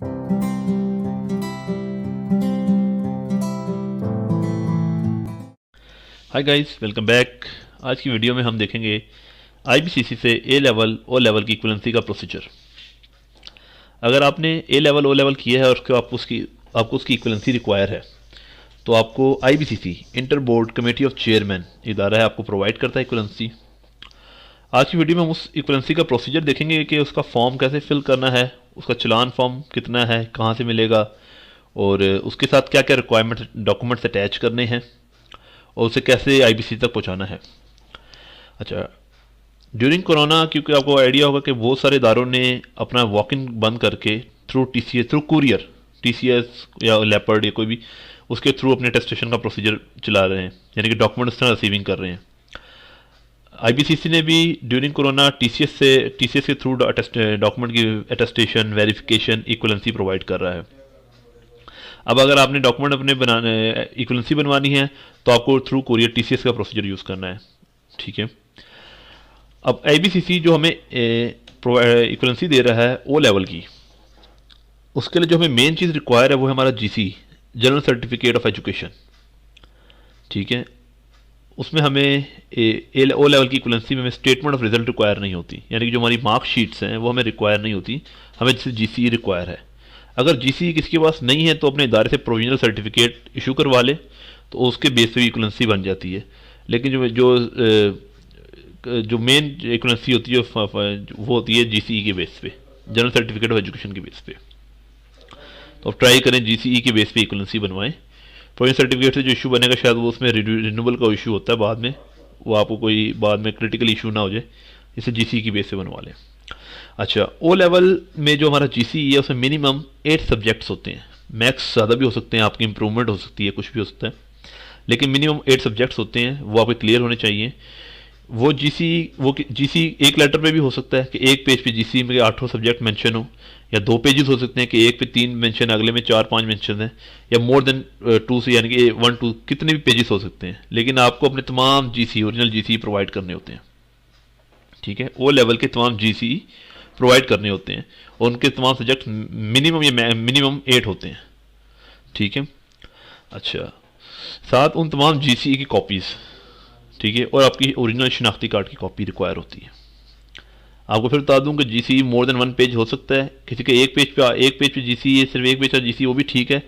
Hi guys, welcome back. आज की video में हम देखेंगे आईबीसीसी से ए लेवल ओ लेवल की इक्वलेंसी का प्रोसीजर। अगर आपने ए लेवल ओ लेवल किया है और उसको आपको उसकी इक्वलेंसी रिक्वायर है तो आपको IBCC inter board committee of chairman इदारा है, आपको प्रोवाइड करता है इक्वलेंसी। आज की वीडियो में हम उस इक्वलेंसी का प्रोसीजर देखेंगे कि उसका फॉर्म कैसे फिल करना है, उसका चलान फॉर्म कितना है, कहाँ से मिलेगा और उसके साथ क्या क्या रिक्वायरमेंट डॉक्यूमेंट्स अटैच करने हैं और उसे कैसे आईबीसी तक पहुंचाना है। अच्छा, ड्यूरिंग कोरोना क्योंकि आपको आइडिया होगा कि बहुत सारे इदारों ने अपना वॉक इन बंद करके through TCS, through courier, TCS या लेपर्ड या कोई भी उसके थ्रू अपने अटेस्टेशन का प्रोसीजर चला रहे हैं, यानी कि डॉक्यूमेंट इस तरह रिसीविंग कर रहे हैं। आईबीसीसी ने भी ड्यूरिंग कोरोना टीसीएस के थ्रू डॉक्यूमेंट की अटेस्टेशन, वेरिफिकेशन, इक्वलेंसी प्रोवाइड कर रहा है। अब अगर आपने डॉक्यूमेंट अपने बनाने इक्वलेंसी बनवानी है तो आपको थ्रू कुरियर टीसीएस का प्रोसीजर यूज़ करना है। ठीक है। अब आईबीसीसी जो हमें इक्वलेंसी दे रहा है ओ लेवल की, उसके लिए जो हमें मेन चीज़ रिक्वायर है वो है हमारा GC, general certificate of education. ठीक है। उसमें हमें ओ लेवल की इक्वलेंसी में हमें स्टेटमेंट ऑफ रिजल्ट रिक्वायर नहीं होती, यानी कि जो हमारी मार्कशीट्स हैं वो हमें रिक्वायर नहीं होती, हमें जैसे जीसी रिक्वायर है। अगर जीसी किसी के पास नहीं है तो अपने इदारे से प्रोविजनल सर्टिफिकेट इशू करवा ले, तो उसके बेस पे इक्वलेंसी बन जाती है। लेकिन जो जो जो मेन इक्वलेंसी होती है वो होती है जीसीई के बेस पे, जनरल सर्टिफिकेट ऑफ एजुकेशन के बेस पे। तो आप ट्राई करें जीसीई के बेस पे इक्वलेंसी बनवाएं। प्रोविजनल सर्टिफिकेट से जो इशू बनेगा शायद वो उसमें रिन्यूअल का इशू होता है बाद में, वो आपको कोई बाद में क्रिटिकल इशू ना हो जाए, इसे जीसीई की बेस पे बनवा लें। अच्छा, ओ लेवल में जो हमारा जीसी है उसमें मिनिमम 8 सब्जेक्ट्स होते हैं। मैक्स ज़्यादा भी हो सकते हैं, आपकी इंप्रूवमेंट हो सकती है, कुछ भी हो सकता है, लेकिन मिनिमम 8 सब्जेक्ट्स होते हैं, वो आपके क्लियर होने चाहिए। वो जीसी एक लेटर पे भी हो सकता है कि एक पेज पे जीसी में 8 सब्जेक्ट मेंशन हो, या 2 पेजेस हो सकते हैं कि एक पे 3 मेंशन, अगले में 4-5 मेंशन है, या मोर देन 2 से यानी कि 1-2 कितने भी पेजेस हो सकते हैं, लेकिन आपको अपने तमाम जीसी, ओरिजिनल जीसी प्रोवाइड करने होते हैं। ठीक है। ओ लेवल के तमाम जीसी प्रोवाइड करने होते हैं और उनके तमाम सब्जेक्ट मिनिमम 8 होते हैं। ठीक है। अच्छा, साथ उन तमाम जीसी की कॉपीज़, ठीक है, और आपकी ओरिजिनल शनाख्ती कार्ड की कॉपी रिक्वायर होती है। आपको फिर बता दूं कि जीसी मोर देन 1 पेज हो सकता है, किसी के एक पेज पे जीसी है, सिर्फ एक पेज का जीसी, वो भी ठीक है।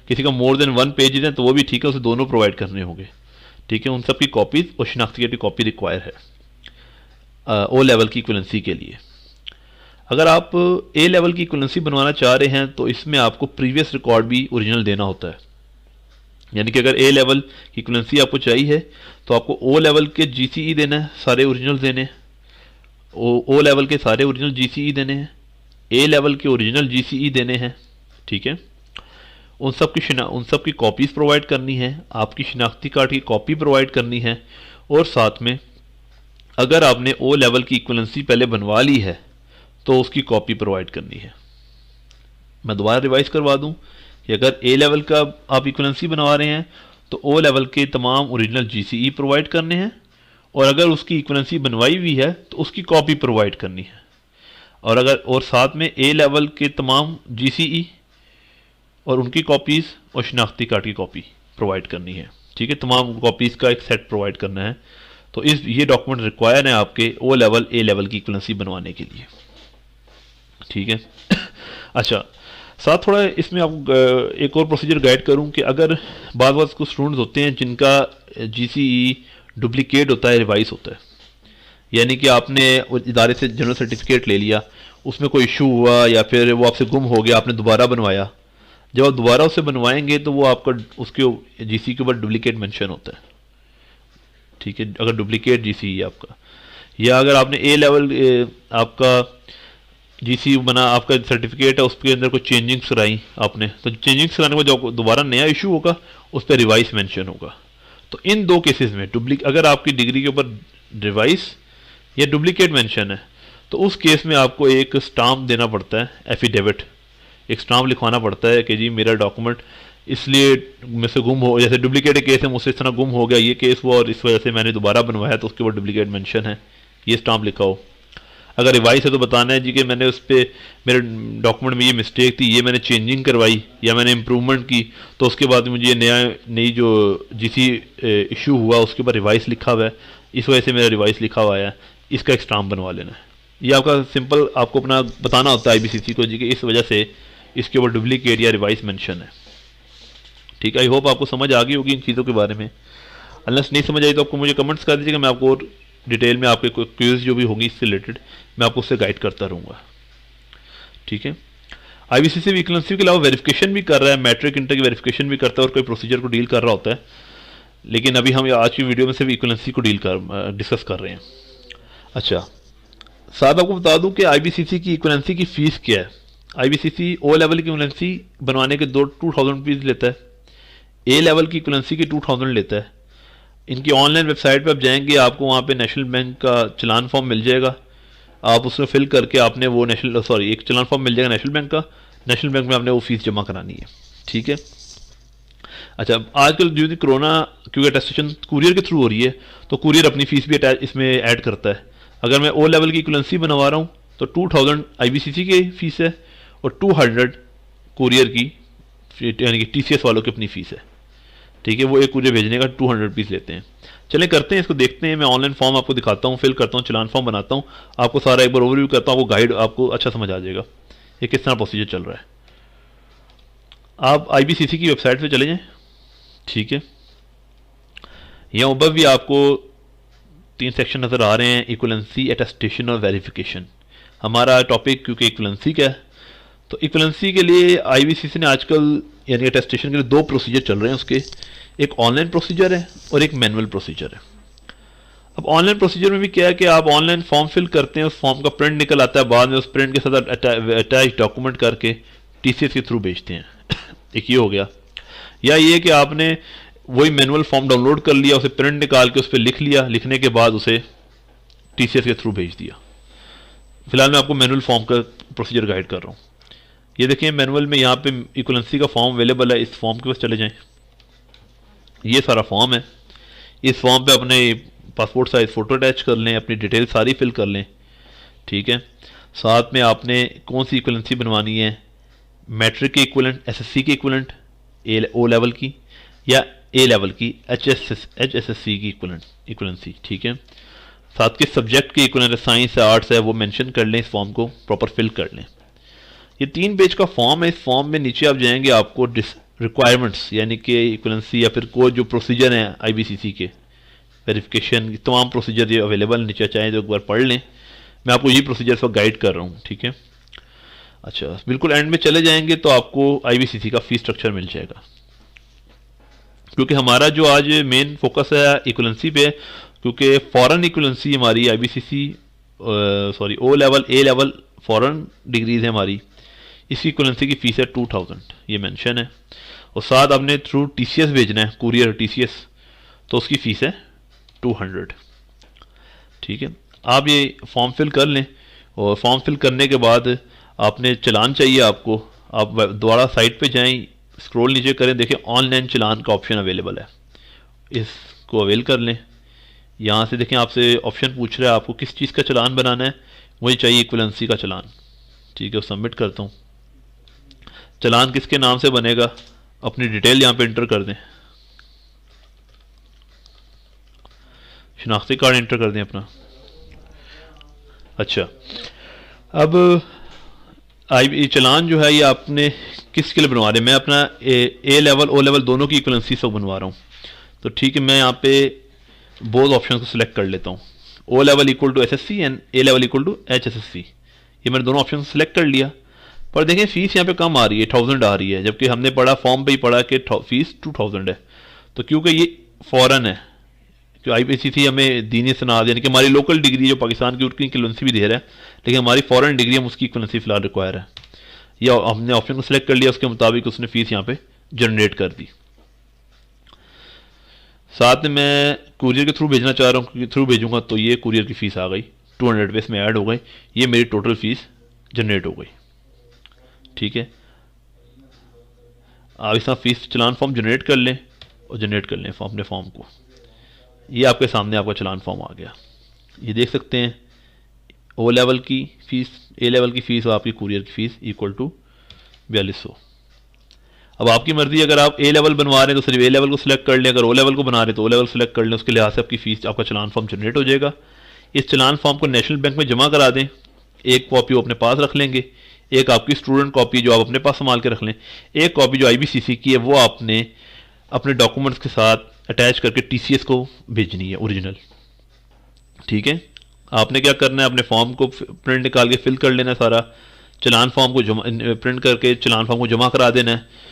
किसी का मोर देन 1 पेज है तो वो भी ठीक है, उसे दोनों प्रोवाइड करने होंगे। ठीक है। उन सब की कॉपीज़ और शनाख्ती कार्ड की कॉपी रिक्वायर है ओ लेवल की इक्वलेंसी के लिए। अगर आप ए लेवल की इक्वलेंसी बनवाना चाह रहे हैं तो इसमें आपको प्रीवियस रिकॉर्ड भी ओरिजिनल देना होता है, यानी कि अगर ए लेवल की इक्वलेंसी आपको चाहिए तो आपको ओ लेवल के जीसीई देना है, सारे ओरिजिनल देने हैं, ओ लेवल के सारे ओरिजिनल जीसीई देने हैं, ए लेवल के ओरिजिनल जीसीई देने हैं। ठीक है। उन सब की कॉपीज़ प्रोवाइड करनी है, आपकी शनाख्ती कार्ड की कॉपी प्रोवाइड करनी है, और साथ में अगर आपने ओ लेवल की इक्वलेंसी पहले बनवा ली है तो उसकी कॉपी प्रोवाइड करनी है। मैं दोबारा रिवाइज करवा दूं कि अगर ए लेवल का आप इक्वलेंसी बनवा रहे हैं तो ओ लेवल के तमाम ओरिजिनल जीसीई प्रोवाइड करने हैं, और अगर उसकी इक्वलेंसी बनवाई हुई है तो उसकी कॉपी प्रोवाइड करनी है, और साथ में ए लेवल के तमाम जीसीई और उनकी कॉपीज़ और शनाख्ती कार्ड की कॉपी प्रोवाइड करनी है। ठीक है। तमाम कॉपीज़ का एक सेट प्रोवाइड करना है। तो ये डॉक्यूमेंट रिक्वायर है आपके ओ लेवल ए लेवल की इक्वलेंसी बनवाने के लिए। ठीक है। अच्छा, साथ थोड़ा इसमें आपको एक और प्रोसीजर गाइड करूं कि अगर बाद कुछ स्टूडेंट्स होते हैं जिनका जीसीई डुप्लीकेट होता है, रिवाइज होता है, यानी कि आपने इदारे से जनरल सर्टिफिकेट ले लिया, उसमें कोई इशू हुआ या फिर वो आपसे गुम हो गया, आपने दोबारा बनवाया, जब आप दोबारा उसे बनवाएंगे तो वो आपका उसके जीसी के ऊपर डुप्लीकेट मेंशन होता है। ठीक है। अगर डुप्लीकेट जीसी है आपका, या अगर आपने ए लेवल आपका जीसी बना, आपका सर्टिफिकेट है, उसके अंदर कोई चेंजिंग्स कराई आपने, तो चेंजिंग्स कराने के बाद जो दोबारा नया इशू होगा उस पर रिवाइस मेंशन होगा। तो इन दो केसेस में अगर आपकी डिग्री के ऊपर रिवाइस या डुप्लीकेट मेंशन है तो उस केस में आपको एक स्टाम्प देना पड़ता है, एफिडेविट, एक स्टाम्प लिखवाना पड़ता है कि जी मेरा डॉक्यूमेंट इसलिए मुझसे गुम हो, जैसे डुप्लीकेट केस है, मुझसे इस तरह गुम हो गया, ये केस हुआ और इस वजह से मैंने दोबारा बनवाया तो उसके ऊपर डुप्लीकेट मेंशन है, ये स्टाम्प लिखाओ। अगर रिवाइज है तो बताना है जी कि मैंने उस पर मेरे डॉक्यूमेंट में ये मिस्टेक थी, ये मैंने चेंजिंग करवाई या मैंने इम्प्रूवमेंट की, तो उसके बाद मुझे नई जो जीसी इशू हुआ उसके ऊपर रिवाइस लिखा हुआ है, इस वजह से मेरा रिवाइस लिखा हुआ है, इसका एक स्टाम्प बनवा लेना है। ये आपका सिंपल आपको अपना बताना होता है IBCC को जी कि इस वजह से इसके ऊपर डुप्लीकेट या रिवाइस मेंशन है। ठीक है, आई होप आपको समझ आ गई होगी इन चीज़ों के बारे में। अनलेस नहीं समझ आई तो आपको मुझे कमेंट्स कर दीजिएगा, मैं आपको और डिटेल में आपके क्वेरीज जो भी होंगी इससे रिलेटेड मैं आपको उससे गाइड करता रहूँगा। ठीक है, IBCC इक्वलेंसी के अलावा वेरिफिकेशन भी कर रहा है, मैट्रिक इंटर की वेरिफिकेशन भी करता है और कोई प्रोसीजर को डील कर रहा होता है, लेकिन अभी हम आज की वीडियो में सिर्फ इक्वलेंसी को डिस्कस कर रहे हैं। अच्छा, साहब आपको बता दूं कि IBCC की इक्वलेंसी की फ़ीस क्या है। IBCC O लेवल की इक्वलेंसी बनवाने के 2000 रुपीज़ लेता है, A लेवल की इक्वलेंसी की 2000 लेता है। इनकी ऑनलाइन वेबसाइट पे आप जाएंगे, आपको वहाँ पे नेशनल बैंक का चलान फॉर्म मिल जाएगा, आप उसमें फिल करके आपने वो एक चलान फॉर्म मिल जाएगा नेशनल बैंक का, नेशनल बैंक में आपने वो फीस जमा करानी है। ठीक है। अच्छा, आजकल जो कोरोना क्योंकि अटेस्टेशन कुरियर के थ्रू हो रही है तो कुरियर अपनी फ़ीस भी इसमें ऐड करता है। अगर मैं O लेवल की इक्वलेंसी बनवा रहा हूँ तो 2000 IBCC की फ़ीस है और 200 कुरियर की यानी कि TCS वालों की अपनी फ़ीस है। ठीक है, वो एक कुरियर भेजने का 200 रुपीज़ लेते हैं। चलें करते हैं इसको, देखते हैं। मैं ऑनलाइन फॉर्म आपको दिखाता हूँ, फिल करता हूँ, चलान फॉर्म बनाता हूँ, आपको सारा एक बार ओवरव्यू करता हूँ, आपको गाइड आपको अच्छा समझ आ जाएगा ये किस तरह प्रोसीजर चल रहा है। आप IBCC की वेबसाइट पे चले जाएं। ठीक है, यहाँ ऊपर भी आपको 3 सेक्शन नज़र आ रहे हैं, इक्वलेंसी, अटेस्टेशन और वेरिफिकेशन। हमारा टॉपिक क्योंकि इक्वलेंसी का है तो इक्वलेंसी के लिए IBCC ने आजकल यानी अटेस्टेशन के लिए 2 प्रोसीजर चल रहे हैं उसके, एक ऑनलाइन प्रोसीजर है और एक मैनुअल प्रोसीजर है। अब ऑनलाइन प्रोसीजर में भी क्या है कि आप ऑनलाइन फॉर्म फिल करते हैं, उस फॉर्म का प्रिंट निकल आता है, बाद में उस प्रिंट के साथ अटैच डॉक्यूमेंट करके TCS के थ्रू भेजते हैं। एक ये हो गया, या ये कि आपने वही मैनुअल फॉर्म डाउनलोड कर लिया, उसे प्रिंट निकाल के उस पर लिख लिया, लिखने के बाद उसे TCS के थ्रू भेज दिया। फिलहाल मैं आपको मैनुअल फॉर्म का प्रोसीजर गाइड कर रहा हूँ। ये देखिए मैनुअल में यहाँ पे इक्वलेंसी का फॉर्म अवेलेबल है, इस फॉर्म के पास चले जाएं। ये सारा फॉर्म है, इस फॉर्म पे अपने पासपोर्ट साइज फ़ोटो अटैच कर लें, अपनी डिटेल सारी फिल कर लें। ठीक है, साथ में आपने कौन सी इक्वलेंसी बनवानी है, मैट्रिक की इक्वलेंट, SSC की इक्वलेंट, O लेवल की या A लेवल की HSSC की इक्वलेंसी। ठीक है, साथ के सब्जेक्ट की इक्वलेंट, साइंस है, आर्ट्स है, वो मेंशन कर लें, इस फॉर्म को प्रॉपर फिल कर लें। ये 3 पेज का फॉर्म है। इस फॉर्म में नीचे आप जाएंगे, आपको रिक्वायरमेंट्स यानी कि इक्वलेंसी या फिर कोई जो प्रोसीजर हैं IBCC के वेरिफिकेशन की तमाम प्रोसीजर ये अवेलेबल नीचे, चाहें तो एक बार पढ़ लें। मैं आपको यही प्रोसीजर पर गाइड कर रहा हूँ। ठीक है, अच्छा बिल्कुल एंड में चले जाएंगे तो आपको IBCC का फीस स्ट्रक्चर मिल जाएगा। क्योंकि हमारा जो आज मेन फोकस है इक्वलेंसी पे, क्योंकि फॉरेन इक्वलेंसी हमारी IBCC O level A level foreign degrees है हमारी, इसकी इक्वलेंसी की फ़ीस है 2000, ये मेंशन है। और साथ आपने थ्रू TCS भेजना है, कुरियर TCS, तो उसकी फ़ीस है 200। ठीक है, आप ये फॉर्म फिल कर लें और फॉर्म फिल करने के बाद आपने चलान चाहिए आपको, आप दोबारा साइट पे जाएं, स्क्रॉल नीचे करें, देखें ऑनलाइन चलान का ऑप्शन अवेलेबल है, इसको अवेल कर लें। यहाँ से देखें आपसे ऑप्शन पूछ रहा है आपको किस चीज़ का चलान बनाना है, वही चाहिए इक्वलेंसी का चलान। ठीक है, सबमिट करता हूँ। चलान किसके नाम से बनेगा, अपनी डिटेल यहाँ पे इंटर कर दें, शनाख्ती कार्ड इंटर कर दें अपना। अच्छा, अब चलान जो है ये आपने किसके लिए बनवा रहे हैं, मैं अपना A लेवल O लेवल दोनों की इक्वलेंसी से बनवा रहा हूँ। तो ठीक है, मैं यहाँ पे बोथ ऑप्शन को सिलेक्ट कर लेता हूँ, O level equal to SSC and A level equal to HSSC। ये मैंने दोनों ऑप्शन सेलेक्ट कर लिया, पर देखें फीस यहाँ पे कम आ रही है, 1000 आ रही है, जबकि हमने पढ़ा फॉर्म पे ही पढ़ा कि फीस 2000 है। तो क्योंकि ये फॉरेन है, क्योंकि IBCC हमें दीनी सनाद यानी कि हमारी लोकल डिग्री जो पाकिस्तान की उसकी इक्वलेंसी भी दे रहा है, लेकिन हमारी फॉरेन डिग्री हम उसकी इक्वलेंसी फिलहाल रिक्वायर है। या हमने ऑप्शन को सिलेक्ट कर लिया, उसके मुताबिक उसने फीस यहाँ पे जनरेट कर दी। साथ में मैं कुरियर के थ्रू भेजना चाह रहा हूँ, क्योंकि थ्रू भेजूंगा तो ये कुरियर की फ़ीस आ गई 200 रुपये इसमें ऐड हो गई, ये मेरी टोटल फ़ीस जनरेट हो गई। ठीक है, आप इस तरह फीस चलान फॉर्म जनरेट कर लें और जनरेट कर लें अपने फॉर्म को। ये आपके सामने आपका चलान फॉर्म आ गया, ये देख सकते हैं ओ लेवल की फ़ीस, ए लेवल की फ़ीस और आपकी कुरियर की फ़ीस इक्वल टू 4200। अब आपकी मर्जी, अगर आप ए लेवल बनवा रहे हैं तो सिर्फ ए लेवल को सिलेक्ट कर लें, अगर ओ लेवल को बना रहे हैं तो ओ लेवल सिलेक्ट कर लें। उसके लिहाज से आपकी फ़ीस, आपका चलान फॉर्म जनरेट हो जाएगा। इस चलान फॉर्म को नेशनल बैंक में जमा करा दें, एक कॉपी वो अपने पास रख लेंगे, एक आपकी स्टूडेंट कॉपी जो आप अपने पास संभाल के रख लें, एक कॉपी जो IBCC की है वो आपने अपने डॉक्यूमेंट्स के साथ अटैच करके TCS को भेजनी है ओरिजिनल। ठीक है, आपने क्या करना है, अपने फॉर्म को प्रिंट निकाल के फिल कर लेना है सारा, चलान फॉर्म को जमा प्रिंट करके चलान फॉर्म को जमा करा देना है।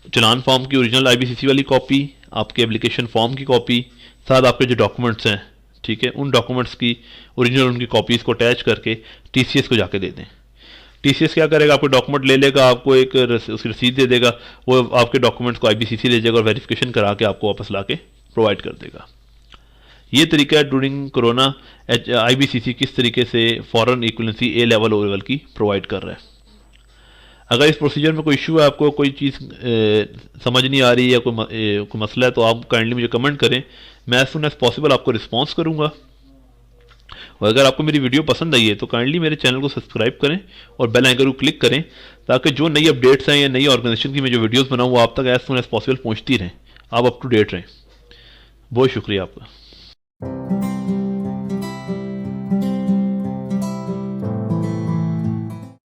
चलान फॉर्म की ओरिजिनल IBCC वाली कॉपी, आपके एप्लीकेशन फॉर्म की कॉपी, साथ आपके जो डॉक्यूमेंट्स हैं, ठीक है, उन डॉक्यूमेंट्स की ओरिजिनल उनकी कॉपीज़ को अटैच करके TCS को जाके दे दें। TCS क्या करेगा, आपको डॉक्यूमेंट ले लेगा, आपको एक उसकी रसीद दे देगा, वो आपके डॉक्यूमेंट्स को IBCC ले जाएगा और वेरिफिकेशन करा के आपको वापस ला के प्रोवाइड कर देगा। ये तरीका है ड्यूरिंग कोरोना IBCC किस तरीके से फॉरेन इक्विवेलेंसी ए लेवल ओ लेवल की प्रोवाइड कर रहा है। अगर इस प्रोसीजर में कोई इशू है, आपको कोई चीज़ समझ नहीं आ रही है, कोई मसला है, तो आप काइंडली मुझे कमेंट करें, मैं एज सुन एज पॉसिबल आपको रिस्पॉन्स करूँगा। और अगर आपको मेरी वीडियो पसंद आई है तो काइंडली मेरे चैनल को सब्सक्राइब करें और बेल आइकन को क्लिक करें, ताकि जो नई अपडेट्स हैं या नई ऑर्गेनाइजेशन की मैं जो वीडियोस बनाऊँ वो आप तक एज सुन एज पॉसिबल पहुँचती रहें, आप अप टू डेट रहें। बहुत शुक्रिया आपका।